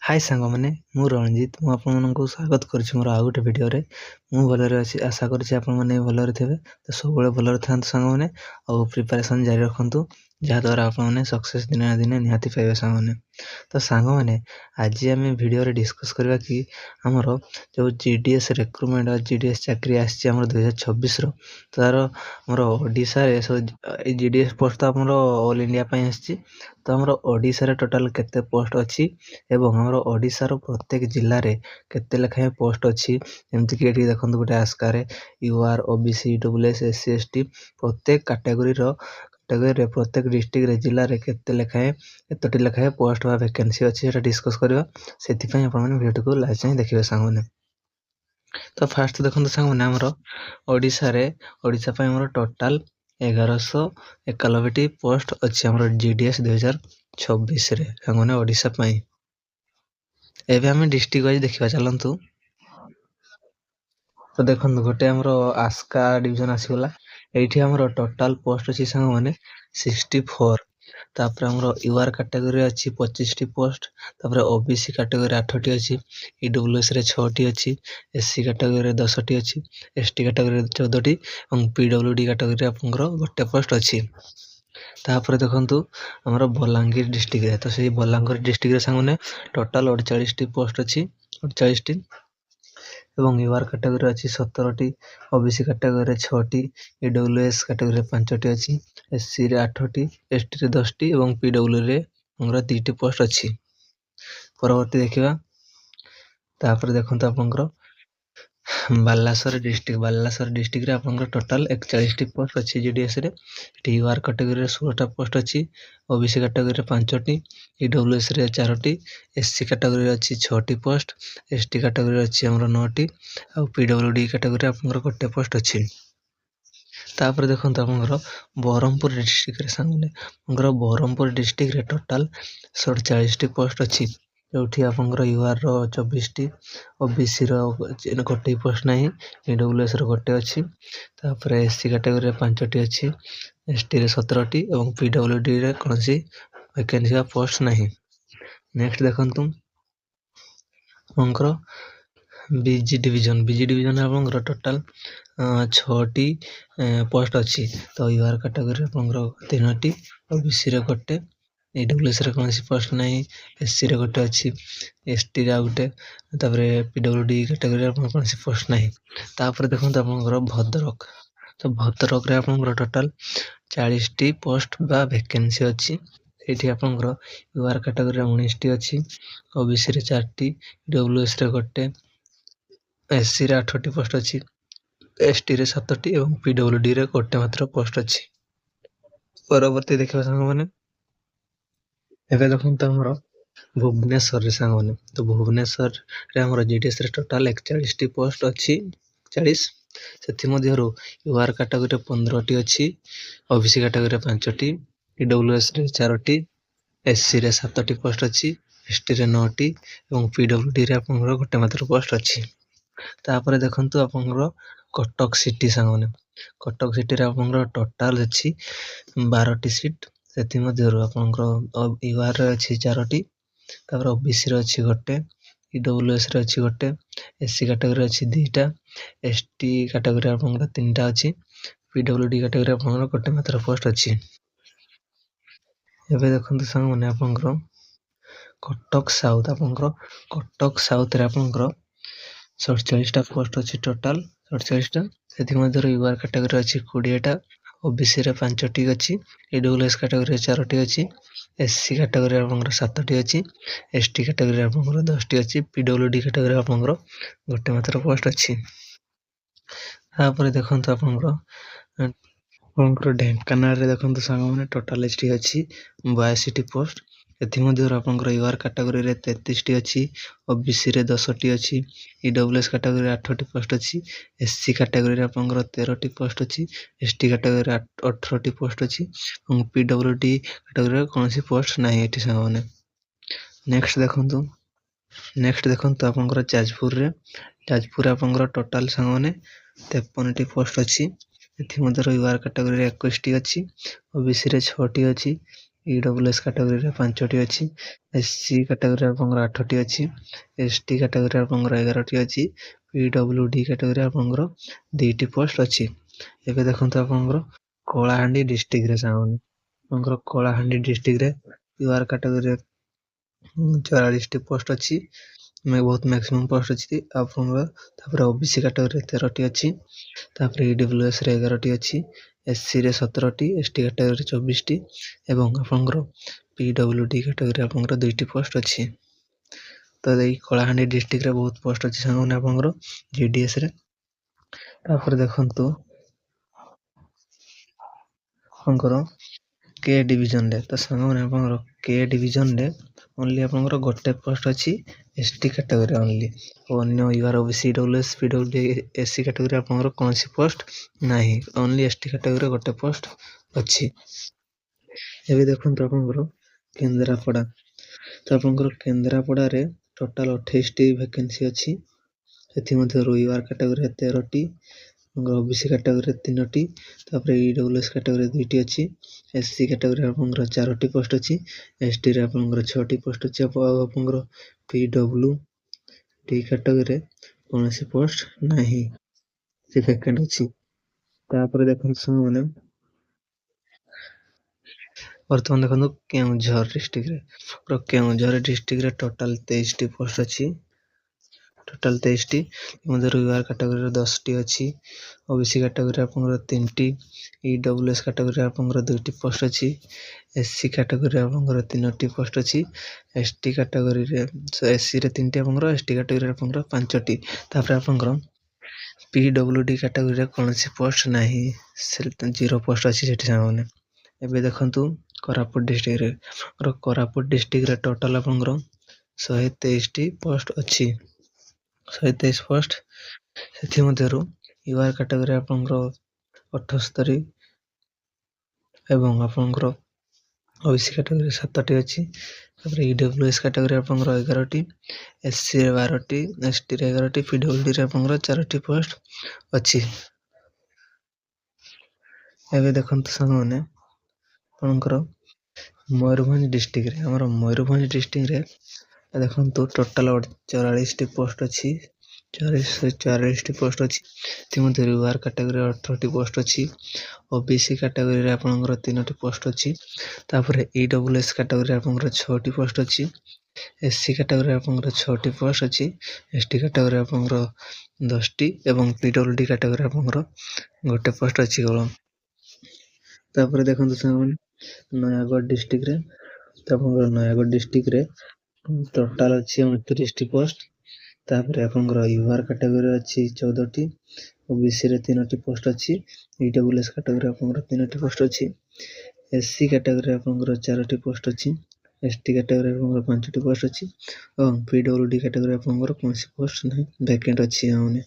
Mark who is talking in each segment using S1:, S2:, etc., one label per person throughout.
S1: हाय सांगमाने मु रणजित मु आपको स्वागत करुच्ची मोर आउ गोटे भिडियो रे मु भलरे अच्छी आशा करुच्ची आपण माने भलरे थिबे तो सब भलरे थांतु सांगमाने और प्रिपरेशन जारी रखंतु जहाद्वारा आपण माने सक्सेस दिन ना दिन निहाती पाइबे सांगमाने। तो सांगमाने आज आम भिडियो रे डिस्कस करबा कि हमर जो जीडीएस रिक्रुटमेंट जीडीएस चाकरी आसी हमर 2026 रो तार हमर ओडिसा रे जीडीएस पोस्ट हमर ऑल इंडिया पई आसी। तो हमर ओडिसा रे टोटल केते पोस्ट अछि एवं हमर ओडिसा रो प्रत्येक जिल्ला रे केते लेखाए पोस्ट अछि जेमति कि एठी देखंतु गोटे आस्का रे UR OBC WS SC ST प्रत्येक कैटेगरी रे प्रत्येक डिस्ट्रिक्ट रे जिल्ला रे केते लेखाए एतटी लेखाए पोस्ट बा वैकेंसी अछि एटा डिस्कस करबा सेति पई आपण माने वीडियो को लास्ट जाय देखिबे सांग माने। तो फास्ट देखंतु सांग माने हमर ओडिसा पई हमर टोटल 1191 पोस्ट अछि हमर जीडीएस 2026 रे सांग माने ओडिसा पई। एबे हमें डिस्ट्रिक्ट वाइज देखिबा चलंतु। तो देखंतु गोटे हमरो आस्का डिवीजन आसीगला एठी हमरो टोटल पोस्ट अछि संग माने 64। तापर हमरो यूआर कैटेगरी अछि 25 टी पोस्ट। तापर ओबीसी कैटेगरी 8 टी अछि, ईडब्ल्यूएस रे 6 टी अछि, एससी कैटेगरी रे 10 टी अछि, एसटी कैटेगरी रे 14 टी और पीडब्ल्यूडी कैटेगरी रे आपनरो गोटे पोस्ट अछि। तापर देखंतु हमरो बलांगीर डिस्ट्रिक्ट रे तो सेही बलांगीर डिस्ट्रिक्ट रे संग माने टोटल 48 टी पोस्ट अछि 48 टी एवं यूआर कैटेगरी अछि 17 टी, ओबीसी कैटेगरी रे 6 टी, ईडब्ल्यूएस कैटेगरी रे 5 टी अछि, एससी रे 8 टी, एसटी रे 10 टी एवं पीडब्ल्यू रे हमरो 3 टी पोस्ट अछि। परवर्ती देखिबा तापर देखंतु आपनकर बालासर डिस्ट्रिक्ट रे आपनकर टोटल 41 टी पोस्ट अछि जीडीएस रे। टीआर कैटेगरी रे 16 टा पोस्ट अछि, ओबीसी कैटेगरी रे 5 टी, ईडब्ल्यूएस रे 4 टी, एससी कैटेगरी रे अछि 6 टी पोस्ट, एसटी कैटेगरी रे अछि हमरो 9 टी और पीडब्ल्यूडी कैटेगरी रे आपनकर गोटे पोस्ट अछि। तापर देखंतु आपनकर बरहमपुर डिस्ट्रिक्ट रे सामने हमर बरहमपुर डिस्ट्रिक्ट रे टोटल 47 टी पोस्ट अछि जोठी आपनकर यूआर रो 24 टी, ओबीसी रो गोटे पोस्ट नाही, ईडब्ल्यूएस रो गोटे अछि, तापर एससी कैटेगरी रे 5 टी अछि, एसटी रे 17 टी एवं पीडब्ल्यूडी रे कोनसी वैकेंसी पोस्ट नाही। नेक्स्ट देखंतु हमर बीजी डिवीजन आपनकर टोटल 6 टी पोस्ट अछि। तो यूआर कैटेगरी रे आपनकर 3 टी, ओबीसी रे गोटे, ईडब्ल्यूएस रे कोनसी पोस्ट नाही, एससी रे गोटे अछि, एसटी रे गोटे, तापर पीडब्ल्यूडी कैटेगरी रे आपनकर कोनसी पोस्ट नाही। तापर देखंतु आपनकर भद्रक तो भद्रक रे आपनकर टोटल 40 टी पोस्ट बा वैकेंसी अछि। एठी आपनकर यूआर कैटेगरी रे 19 टी अछि, ओबीसी रे 4 टी, ईडब्ल्यूएस रे गोटे, एससी रे 8 टी पोस्ट अछि, एसटी रे 7 टी एवं पीडब्ल्यूडी रे गोटे मात्र पोस्ट अछि। परवर्ती देखिबा संग माने एबे देखंतु हमरो भुवनेश्वर रे संग माने तो भुवनेश्वर रे हमरो जीडीएस रे टोटल 41 टी पोस्ट अछि 40 सेथि मध्यरु यूआर कैटेगरी रे 15 टी अछि, ओबीसी कैटेगरी रे 5 टी, ईडब्ल्यूएस रे 4 टी, एससी रे 7 टी पोस्ट अछि, एसटी रे 9 टी एवं पीडब्ल्यूडी रे आपनकर गोटे मात्र पोस्ट अछि। तापर देखंतु आपनकर कटक सिटी संग माने कटक सिटी रे आपनकर टोटल अछि 12 टी सीट सेथि मध्यरु आपनकर यूआर रे अछि 4 टी, तापर ओबीसी रे अछि गोटे, ईडब्ल्यूएस रे अछि गोटे, एससी कैटेगरी रे अछि 2 टा, एसटी कैटेगरी रे आपनकर 3 टा अछि, पीडब्ल्यूडी कैटेगरी रे आपनकर गोटे मात्र पोस्ट अछि। एबे देखंतु संग माने आपनकर कटक साउथ रे आपनकर 47 टा पोस्ट अछि टोटल 47 टा सेथि मध्यरु यूआर कैटेगरी रे अछि 20 टा, ओबीसी रे 5 टी अछि, ईडब्ल्यूएस कैटेगरी रे 4 टी अछि, एससी कैटेगरी रे आपनकर 7 टी अछि, एसटी कैटेगरी रे आपनकर 10 टी अछि, पीडब्ल्यूडी कैटेगरी रे आपनकर गोटे मात्र पोस्ट अछि। तापर देखंतु आपनकर ढेंकानाल रे देखंतु संग माने टोटल एचटी अछि 82 टी पोस्ट एथि मध्यरु आपनकर यूआर कैटेगरी रे 33 टी अछि, ओबीसी रे 10 टी अछि, ईडब्ल्यूएस कैटेगरी रे 8 टी पोस्ट अछि, एससी कैटेगरी रे आपनकर 13 टी पोस्ट अछि, एसटी कैटेगरी रे 18 टी पोस्ट अछि और पीडब्ल्यूडी कैटेगरी रे कोनसी पोस्ट नाही एठी संग माने। नेक्स्ट देखंतु आपनकर जाजपुर आपनकर टोटल संग माने 53 टी पोस्ट अछि एथि मध्यरु यूआर कैटेगरी रे 21 टी अछि, ओबीसी रे 6 टी अछि, ଇଡବ୍ଲ୍ୟୁଏସ୍ କ୍ୟାଟାଗୋରୀରେ 5ଟି ଅଛି, ଏସସି କ୍ୟାଟାଗୋରୀରେ ଆପଣଙ୍କର 8ଟି ଅଛି, ଏସଟି କ୍ୟାଟାଗୋରୀରେ ଆପଣଙ୍କର 11ଟି ଅଛି, ପିଡବ୍ଲ୍ୟୁଡି କ୍ୟାଟାଗୋରୀରେ ଆପଣଙ୍କର 2ଟି ପୋଷ୍ଟ ଅଛି। ଏବେ ଦେଖନ୍ତୁ ଆପଣଙ୍କର କଳାହାଣ୍ଡି ଡିଷ୍ଟ୍ରିକ୍ଟରେ ସାଙ୍ଗମାନେ ଆପଣଙ୍କର କଳାହାଣ୍ଡି ଡିଷ୍ଟ୍ରିକ୍ଟରେ ୟୁଆର୍ କ୍ୟାଟାଗୋରୀରେ 44ଟି ପୋଷ୍ଟ ଅଛି, ବହୁତ ମ୍ୟାକ୍ସିମମ୍ ପୋଷ୍ଟ ଅଛି ଆପଣଙ୍କର। ତାପରେ ଓବିସି କ୍ୟାଟାଗୋରୀରେ 13ଟି ଅଛି, ତାପରେ ଇଡବ୍ଲ୍ୟୁଏସ୍ ରେ 11ଟି ଅଛି, ଏସସି ରେ 17ଟି, ଏସଟି କ୍ୟାଟାଗୋରୀରେ 24ଟି ଏବଂ ଆପଣଙ୍କର ପିଡବ୍ଲ୍ୟୁଡି କ୍ୟାଟାଗୋରୀରେ ଆପଣଙ୍କର 2ଟି ପୋଷ୍ଟ ଅଛି। ତ ଏଇ କଳାହାଣ୍ଡି ଡିଷ୍ଟ୍ରିକ୍ଟରେ ବହୁତ ପୋଷ୍ଟ ଅଛି ସାଙ୍ଗମାନେ ଆପଣଙ୍କର ଜିଡିଏସ୍ ରେ। ତାପରେ ଦେଖନ୍ତୁ ଆପଣଙ୍କର କେ ଡିଭିଜନରେ, ତ ସାଙ୍ଗମାନେ ଆପଣଙ୍କର କେ ଡିଭିଜନରେ ଓନ୍ଲି ଆପଣଙ୍କର ଗୋଟେ ପୋଷ୍ଟ ଅଛି ଏସଟି କ୍ୟାଟାଗୋରୀ ଓନ୍ଲି, ଅନ୍ୟ UR OBC EWS PWD SC କ୍ୟାଟାଗୋରୀରେ ଆପଣଙ୍କର କୌଣସି ପୋଷ୍ଟ ନାହିଁ, ଓନ୍ଲି ଏସଟି କ୍ୟାଟାଗୋରୀରେ ଗୋଟେ ପୋଷ୍ଟ ଅଛି। ଏବେ ଦେଖନ୍ତୁ ଆପଣଙ୍କର କେନ୍ଦ୍ରାପଡ଼ା, ତ ଆପଣଙ୍କର କେନ୍ଦ୍ରାପଡ଼ାରେ ଟୋଟାଲ 28ଟି ଭ୍ୟାକେନ୍ସି ଅଛି, ସେଥିମଧ୍ୟରୁ ୟୁଆର୍ କ୍ୟାଟାଗୋରୀରେ 13ଟି, ଓବିସି କ୍ୟାଟାଗୋରୀରେ 3ଟି, ତାପରେ ଇଡବ୍ଲ୍ୟୁଏସ୍ କ୍ୟାଟାଗୋରୀରେ 2ଟି ଅଛି, ଏସସି କ୍ୟାଟାଗୋରୀରେ ଆପଣଙ୍କର 4ଟି ପୋଷ୍ଟ ଅଛି, ଏସଟିରେ ଆପଣଙ୍କର 6ଟି ପୋଷ୍ଟ ଅଛି, ଆଉ ଆପଣଙ୍କର ପିଡବ୍ଲ୍ୟୁଡି କ୍ୟାଟାଗୋରୀରେ କୌଣସି ପୋଷ୍ଟ ନାହିଁ, ସେ ଭ୍ୟାକେଣ୍ଟ ଅଛି। ତାପରେ ଦେଖନ୍ତୁ ସାଙ୍ଗମାନେ ବର୍ତ୍ତମାନ ଦେଖନ୍ତୁ କେଉଁଝର ଡିଷ୍ଟ୍ରିକ୍ଟରେ ଟୋଟାଲ 23ଟି ପୋଷ୍ଟ ଅଛି, ଟୋଟାଲ 23ଟି ମଧ୍ୟରୁ ୟୁଆର୍ କ୍ୟାଟାଗୋରୀରେ 10ଟି ଅଛି, ଓବିସି କ୍ୟାଟାଗୋରୀରେ ଆପଣଙ୍କର 3ଟି, ଇଡବ୍ଲ୍ୟୁଏସ୍ କ୍ୟାଟାଗୋରୀରେ ଆପଣଙ୍କର 2ଟି ପୋଷ୍ଟ ଅଛି, ଏସସି କ୍ୟାଟାଗୋରୀରେ ଆପଣଙ୍କର 3ଟି ପୋଷ୍ଟ ଅଛି, ଏସଟି କ୍ୟାଟାଗୋରୀରେ ଏସସିରେ 3ଟି ଆପଣଙ୍କର, ଏସଟି କ୍ୟାଟାଗୋରୀରେ ଆପଣଙ୍କର 5ଟି, ତାପରେ ଆପଣଙ୍କର ପିଡବ୍ଲ୍ୟୁଡି କ୍ୟାଟାଗୋରୀରେ କୌଣସି ପୋଷ୍ଟ ନାହିଁ, 0 ପୋଷ୍ଟ ଅଛି ସେଠି ସାଙ୍ଗମାନେ। ଏବେ ଦେଖନ୍ତୁ କୋରାପୁଟ ଡିଷ୍ଟ୍ରିକ୍ଟରେ ଟୋଟାଲ ଆପଣଙ୍କର 123ଟି ପୋଷ୍ଟ ଅଛି, 123 ପୋଷ୍ଟ, ସେଥିମଧ୍ୟରୁ ୟୁଆର୍ କ୍ୟାଟାଗୋରୀ ଆପଣଙ୍କର 78 ଏବଂ ଆପଣଙ୍କର ଓବିସି କ୍ୟାଟାଗୋରୀ 7ଟି ଅଛି, ତାପରେ ଇଡବ୍ଲ୍ୟୁଏସ୍ କ୍ୟାଟାଗୋରୀ ଆପଣଙ୍କର 11ଟି, ଏସସିରେ 12ଟି, ଏସଟିରେ 11ଟି, ପିଡବ୍ଲ୍ୟୁଡିରେ ଆପଣଙ୍କର 4ଟି ପୋଷ୍ଟ ଅଛି। ଏବେ ଦେଖନ୍ତୁ ସାଙ୍ଗମାନେ ଆପଣଙ୍କର ମୟୂରଭଞ୍ଜ ଡିଷ୍ଟ୍ରିକ୍ଟରେ ଦେଖନ୍ତୁ ଟୋଟାଲ 44ଟି ପୋଷ୍ଟ ଅଛି, 44ଟି ପୋଷ୍ଟ ଅଛି, ସେଥିମଧ୍ୟରୁ ୟୁଆର୍ କ୍ୟାଟାଗୋରୀରେ 18ଟି ପୋଷ୍ଟ ଅଛି, ଓବିସି କ୍ୟାଟାଗୋରୀରେ ଆପଣଙ୍କର 3ଟି ପୋଷ୍ଟ ଅଛି, ତାପରେ ଇଡବ୍ଲ୍ୟୁଏସ୍ କ୍ୟାଟାଗୋରୀରେ ଆପଣଙ୍କର 6ଟି ପୋଷ୍ଟ ଅଛି, ଏସସି କ୍ୟାଟାଗୋରୀରେ ଆପଣଙ୍କର 6ଟି ପୋଷ୍ଟ ଅଛି, ଏସଟି କ୍ୟାଟାଗୋରୀରେ ଆପଣଙ୍କର 10ଟି ଏବଂ ପିଡବ୍ଲ୍ୟୁଡି କ୍ୟାଟାଗୋରୀରେ ଆପଣଙ୍କର ଗୋଟେ ପୋଷ୍ଟ ଅଛି କେବଳ। ତାପରେ ଦେଖନ୍ତୁ ସାଙ୍ଗମାନେ ନୟାଗଡ଼ ଡିଷ୍ଟ୍ରିକ୍ଟରେ ଟୋଟାଲ ଅଛି 29ଟି ପୋଷ୍ଟ, ତାପରେ ଆପଣଙ୍କର ୟୁଆର୍ କ୍ୟାଟାଗୋରୀ ଅଛି 14ଟି, ଓବିସିରେ 3ଟି ପୋଷ୍ଟ ଅଛି, ଇଡବ୍ଲ୍ୟୁଏସ୍ କ୍ୟାଟାଗୋରୀରେ ଆପଣଙ୍କର 3ଟି ପୋଷ୍ଟ ଅଛି, ଏସସି କ୍ୟାଟାଗୋରୀରେ ଆପଣଙ୍କର 4ଟି ପୋଷ୍ଟ ଅଛି, ଏସଟି କ୍ୟାଟାଗୋରୀରେ ଆପଣଙ୍କର 5ଟି ପୋଷ୍ଟ ଅଛି ଏବଂ ପିଡବ୍ଲ୍ୟୁଡି କ୍ୟାଟାଗୋରୀରେ ଆପଣଙ୍କର କୌଣସି ପୋଷ୍ଟ ନାହିଁ, ଭ୍ୟାକେଣ୍ଟ ଅଛି ଆମମାନେ।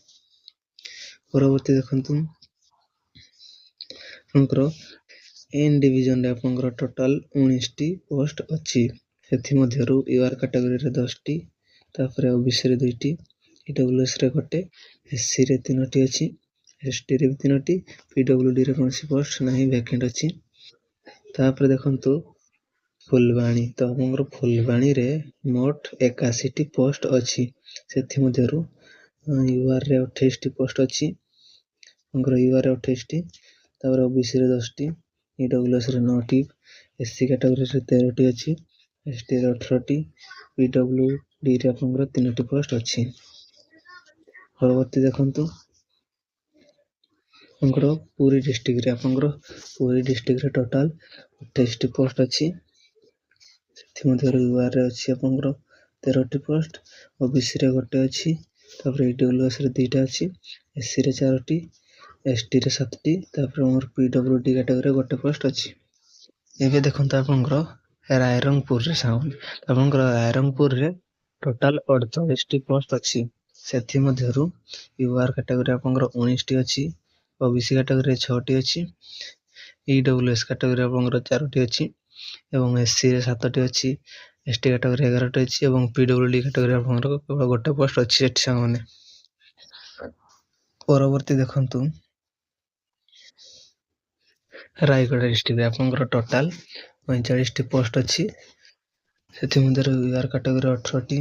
S1: ପରବର୍ତ୍ତୀ ଦେଖନ୍ତୁ ଆପଣଙ୍କର ଏନ୍ ଡିଭିଜନରେ ଆପଣଙ୍କର ଟୋଟାଲ 19ଟି ପୋଷ୍ଟ ଅଛି, ସେଥିମଧ୍ୟରୁ ୟୁଆର୍ କ୍ୟାଟାଗୋରୀରେ 10ଟି, ତାପରେ ଓବିସିରେ 2ଟି, ଇଡବ୍ଲ୍ୟୁଏସ୍ରେ 1ଟେ, ଏସସିରେ 3ଟି ଅଛି, ଏସଟିରେ 3ଟି, ପିଡବ୍ଲ୍ୟୁଡିରେ କୌଣସି ପୋଷ୍ଟ ନାହିଁ, ଭ୍ୟାକେଣ୍ଟ ଅଛି। ତାପରେ ଦେଖନ୍ତୁ ଫୁଲବାଣୀ, ତ ଆପଣଙ୍କର ଫୁଲବାଣୀରେ ମୋଟ 81ଟି ପୋଷ୍ଟ ଅଛି, ସେଥିମଧ୍ୟରୁ ୟୁଆର୍ରେ 28ଟି ପୋଷ୍ଟ ଅଛି, ଆପଣଙ୍କର ୟୁଆର୍ରେ 28ଟି, ତାପରେ ଓବିସିରେ 10ଟି, ଇଡବ୍ଲ୍ୟୁଏସ୍ରେ 9ଟି, ଏସସି କ୍ୟାଟାଗୋରୀରେ 13ଟି ଅଛି, ଏସଟିରେ 18ଟି, ପିଡବ୍ଲ୍ୟୁଡିରେ ଆପଣଙ୍କର 3ଟି ପୋଷ୍ଟ ଅଛି। ପରବର୍ତ୍ତୀ ଦେଖନ୍ତୁ ଆପଣଙ୍କର ପୁରୀ ଡିଷ୍ଟ୍ରିକ୍ଟରେ ଟୋଟାଲ 28ଟି ପୋଷ୍ଟ ଅଛି, ସେଥିମଧ୍ୟରୁ ୟୁଆର୍ରେ ଅଛି ଆପଣଙ୍କର 13ଟି ପୋଷ୍ଟ, ଓବିସିରେ 1ଟେ ଅଛି, ତାପରେ ଇଡବ୍ଲ୍ୟୁଏସ୍ରେ 2ଟା ଅଛି, ଏସସିରେ 4ଟି, ଏସଟିରେ 7ଟି, ତାପରେ ଆମର ପିଡବ୍ଲ୍ୟୁଡି କ୍ୟାଟାଗୋରୀରେ 1ଟେ ପୋଷ୍ଟ ଅଛି। ଏବେ ଦେଖନ୍ତୁ ଆପଣଙ୍କର ରାଇରଙ୍ଗପୁରରେ ଟୋଟାଲ 48ଟି ପୋଷ୍ଟ ଅଛି, ସେଥିମଧ୍ୟରୁ ୟୁଆର୍ କ୍ୟାଟାଗୋରୀ ଆପଣଙ୍କର 19ଟି ଅଛି, ଓବିସି କ୍ୟାଟାଗୋରୀରେ 6ଟି ଅଛି, ଇଡବ୍ଲ୍ୟୁଏସ୍ କ୍ୟାଟାଗୋରୀ ଆପଣଙ୍କର 4ଟି ଅଛି ଏବଂ ଏସସିରେ 7ଟି ଅଛି, ଏସଟି କ୍ୟାଟାଗୋରୀ 11ଟି ଅଛି ଏବଂ ପିଡବ୍ଲ୍ୟୁଡି କ୍ୟାଟାଗୋରୀ ଆପଣଙ୍କର କେବଳ 1ଟେ ପୋଷ୍ଟ ଅଛି ସେଠି ସାଙ୍ଗମାନେ। ପରବର୍ତ୍ତୀ ଦେଖନ୍ତୁ ରାୟଗଡ଼ା ଡିଷ୍ଟ୍ରିକ୍ଟରେ ଆପଣଙ୍କର ଟୋଟାଲ 45ଟି ପୋଷ୍ଟ ଅଛି। ସେଥିମଧ୍ୟରୁ ୟୁଆର୍ କାଟେଗୋରୀ 18ଟି,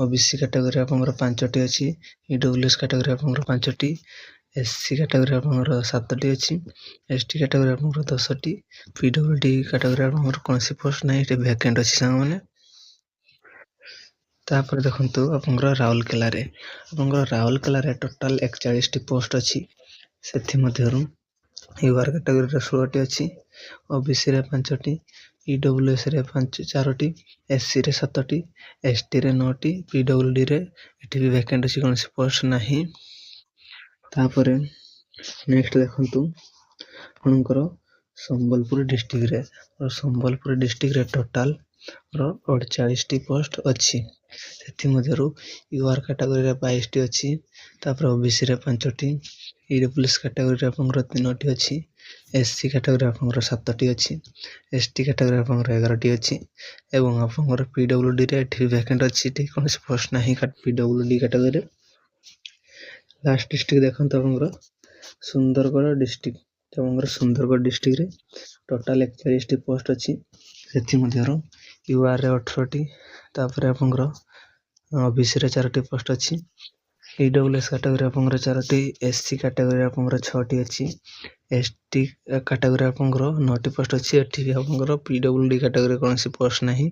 S1: ଓବିସି କାଟେଗୋରୀ ଆପଣଙ୍କର 5ଟି ଅଛି, ଇଡବ୍ଲ୍ୟୁଏସ୍ କାଟେଗୋରୀ ଆପଣଙ୍କର 5ଟି, ଏସସି କାଟେଗୋରୀ ଆପଣଙ୍କର 7ଟି ଅଛି, ଏସଟି କାଟେଗୋରୀ ଆପଣଙ୍କର 10ଟି, ପିଡବ୍ଲ୍ୟୁଡି କାଟେଗୋରୀ ଆପଣଙ୍କର କୌଣସି ପୋଷ୍ଟ ନାହିଁ, ଏଠି ଭ୍ୟାକେଣ୍ଟ ଅଛି ସାଙ୍ଗମାନେ। ତାପରେ ଦେଖନ୍ତୁ ଆପଣଙ୍କର ରାଉରକେଲାରେ ଟୋଟାଲ 41ଟି ପୋଷ୍ଟ ଅଛି। ସେଥିମଧ୍ୟରୁ ୟୁଆର୍ କାଟେଗୋରୀରେ 16ଟି ଅଛି, ଓବିସିରେ 5ଟି, ଇଡବ୍ଲ୍ୟୁଏସ୍ରେ 4ଟି, ଏସସିରେ 7ଟି, ଏସଟିରେ 9ଟି, ପିଡବ୍ଲ୍ୟୁଡିରେ ଏଠି ବି ଭ୍ୟାକେଣ୍ଟ ଅଛି, କୌଣସି ପୋଷ୍ଟ ନାହିଁ। ତାପରେ ନେକ୍ସଟ ଦେଖନ୍ତୁ ଆପଣଙ୍କର ସମ୍ବଲପୁର ଡିଷ୍ଟ୍ରିକ୍ଟରେ ଟୋଟାଲ 48ଟି ପୋଷ୍ଟ ଅଛି। ସେଥିମଧ୍ୟରୁ ୟୁଆର୍ କାଟେଗୋରୀରେ 22ଟି ଅଛି, ତାପରେ ଓବିସିରେ 5ଟି, ଇଡବ୍ଲ୍ୟୁଏସ୍ କାଟେଗୋରୀରେ ଆପଣଙ୍କର 3ଟି ଅଛି, ଏସସି କାଟେଗୋରୀରେ ଆପଣଙ୍କର 7ଟି ଅଛି, ଏସଟି କାଟେଗୋରୀରେ ଆପଣଙ୍କର 11ଟି ଅଛି ଏବଂ ଆପଣଙ୍କର ପିଡବ୍ଲ୍ୟୁଡିରେ ଏଠି ଭ୍ୟାକେଣ୍ଟ ଅଛି, ଏଠି କୌଣସି ପୋଷ୍ଟ ନାହିଁ ପିଡବ୍ଲ୍ୟୁଡି କାଟେଗୋରୀରେ। ଲାଷ୍ଟ ଡିଷ୍ଟ୍ରିକ୍ଟ ଦେଖନ୍ତୁ ଆପଣଙ୍କର ସୁନ୍ଦରଗଡ଼ ଡିଷ୍ଟ୍ରିକ୍ଟରେ ଟୋଟାଲ 41ଟି ପୋଷ୍ଟ ଅଛି। ସେଥିମଧ୍ୟରୁ ୟୁଆର୍ରେ 18ଟି, ତାପରେ ଆପଣଙ୍କର ଓବିସିରେ 4ଟି ପୋଷ୍ଟ ଅଛି, ଇଡବ୍ଲ୍ୟୁଏସ୍ କାଟେଗୋରୀ ଆପଣଙ୍କର 4ଟି, ଏସସି କାଟେଗୋରୀ ଆପଣଙ୍କର 6ଟି ଅଛି, ଏସଟି କାଟେଗୋରୀ ଆପଣଙ୍କର 9ଟି ପୋଷ୍ଟ ଅଛି, ଏଠି ବି ଆପଣଙ୍କର ପିଡବ୍ଲ୍ୟୁଡି କାଟେଗୋରୀ କୌଣସି ପୋଷ୍ଟ ନାହିଁ,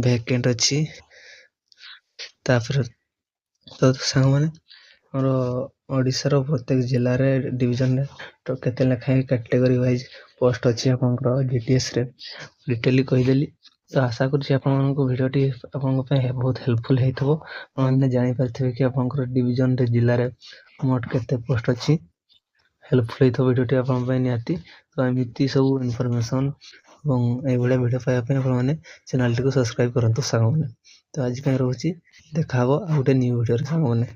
S1: ଭ୍ୟାକେଣ୍ଟ ଅଛି। ତାପରେ ତ ସାଙ୍ଗମାନେ ଆମର ଓଡ଼ିଶାର ପ୍ରତ୍ୟେକ ଜିଲ୍ଲାରେ ଡିଭିଜନରେ କେତେ ଲେଖାଏଁ କାଟେଗୋରୀ ୱାଇଜ୍ ପୋଷ୍ଟ ଅଛି ଆପଣଙ୍କର ଜିଟିଏସ୍ରେ ଡିଟେଲି କହିଦେଲି। ତ ଆଶା କରୁଛି ଆପଣଙ୍କ ଭିଡ଼ିଓଟି ଆପଣଙ୍କ ପାଇଁ ବହୁତ ହେଲ୍ପଫୁଲ୍ ହେଇଥିବ। ଆପଣମାନେ ଜାଣିପାରିଥିବେ କି ଆପଣଙ୍କର ଡିଭିଜନରେ ଜିଲ୍ଲାରେ ମୋଟ କେତେ ପୋଷ୍ଟ ଅଛି। ହେଲ୍ପଫୁଲ୍ ହେଇଥିବ ଭିଡ଼ିଓଟି ଆପଣଙ୍କ ପାଇଁ ନିହାତି। ତ ଏମିତି ସବୁ ଇନଫର୍ମେସନ୍ ଏବଂ ଏଇଭଳିଆ ଭିଡ଼ିଓ ପାଇବା ପାଇଁ ଆପଣମାନେ ଚ୍ୟାନେଲଟିକୁ ସବସ୍କ୍ରାଇବ୍ କରନ୍ତୁ ସାଙ୍ଗମାନେ। ତ ଆଜି ପାଇଁ ରହୁଛି, ଦେଖା ହବ ଆଉ ଗୋଟେ ନ୍ୟୁ ଭିଡ଼ିଓରେ ସାଙ୍ଗମାନେ।